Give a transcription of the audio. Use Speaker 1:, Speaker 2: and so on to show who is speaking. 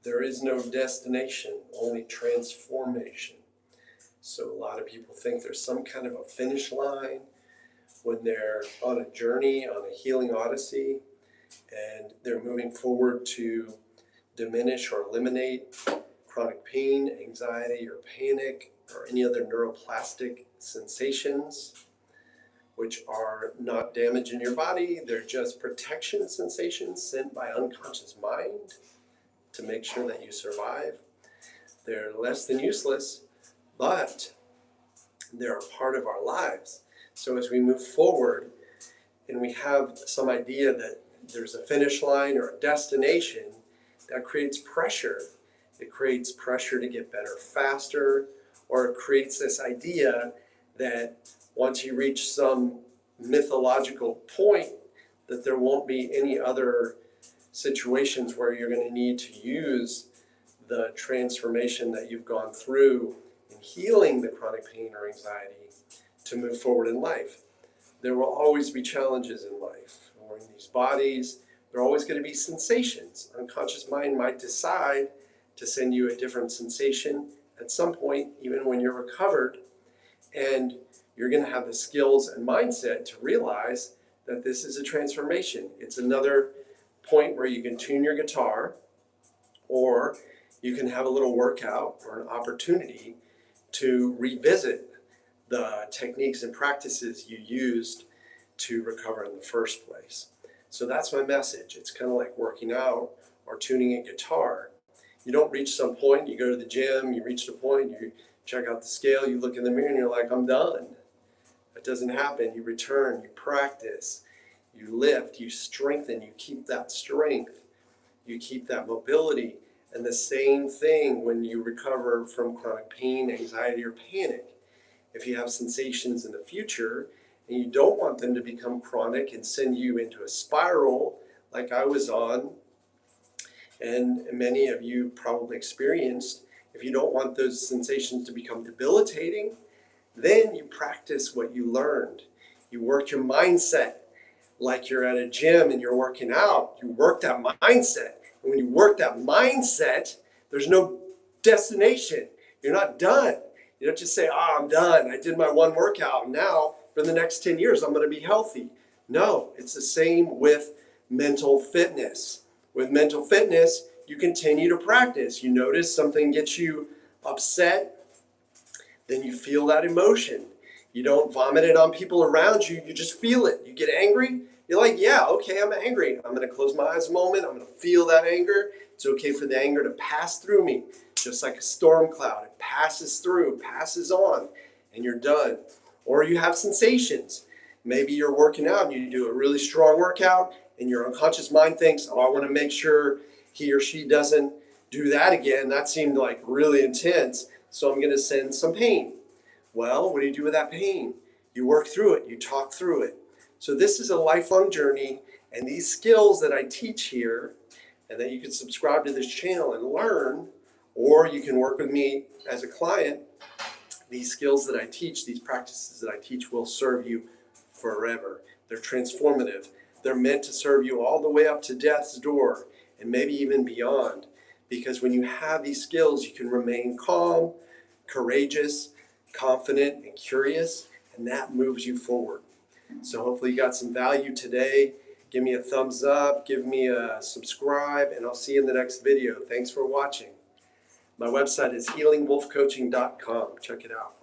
Speaker 1: There is no destination, only transformation. So a lot of people think there's some kind of a finish line when they're on a journey, on a healing odyssey, and they're moving forward to diminish or eliminate chronic pain, anxiety, or panic, or any other neuroplastic sensations, which are not damaging your body. They're just protection sensations sent by unconscious mind to make sure that you survive. They're less than useless, but they're a part of our lives. So as we move forward and we have some idea that there's a finish line or a destination, that creates pressure. It creates pressure to get better faster, or it creates this idea that once you reach some mythological point, that there won't be any other situations where you're going to need to use the transformation that you've gone through in healing the chronic pain or anxiety to move forward in life. There will always be challenges in life or in these bodies. There are always going to be sensations. Unconscious mind might decide to send you a different sensation at some point, even when you're recovered, and you're going to have the skills and mindset to realize that this is a transformation. It's another point where you can tune your guitar, or you can have a little workout or an opportunity to revisit the techniques and practices you used to recover in the first place. So that's my message. It's kind of like working out or tuning a guitar. You don't reach some point, you go to the gym, you reach the point, you check out the scale, you look in the mirror and you're like, I'm done. That doesn't happen. You return, you practice, you lift, you strengthen, you keep that strength, you keep that mobility. And the same thing when you recover from chronic pain, anxiety, or panic. If you have sensations in the future and you don't want them to become chronic and send you into a spiral like I was on, and many of you probably experienced, if you don't want those sensations to become debilitating, then you practice what you learned. You work your mindset like you're at a gym and you're working out. You work that mindset. And when you work that mindset, there's no destination. You're not done. You don't just say, I'm done. I did my one workout. Now, for the next 10 years, I'm going to be healthy. No, it's the same with mental fitness. With mental fitness, you continue to practice. You notice something gets you upset, then you feel that emotion. You don't vomit it on people around you. You just feel it. You get angry. You're like, yeah, okay, I'm angry. I'm going to close my eyes a moment. I'm going to feel that anger. It's okay for the anger to pass through me. Just like a storm cloud, it passes through, passes on, and you're done. Or you have sensations. Maybe you're working out and you do a really strong workout and your unconscious mind thinks, I want to make sure he or she doesn't do that again. That seemed like really intense, so I'm going to send some pain. Well, what do you do with that pain? You work through it. You talk through it. So this is a lifelong journey, and these skills that I teach here, and that you can subscribe to this channel and learn, or you can work with me as a client, these skills that I teach, these practices that I teach will serve you forever. They're transformative. They're meant to serve you all the way up to death's door and maybe even beyond. Because when you have these skills, you can remain calm, courageous, confident, and curious, and that moves you forward. So hopefully you got some value today. Give me a thumbs up, give me a subscribe, and I'll see you in the next video. Thanks for watching. My website is healingwolfcoaching.com. Check it out.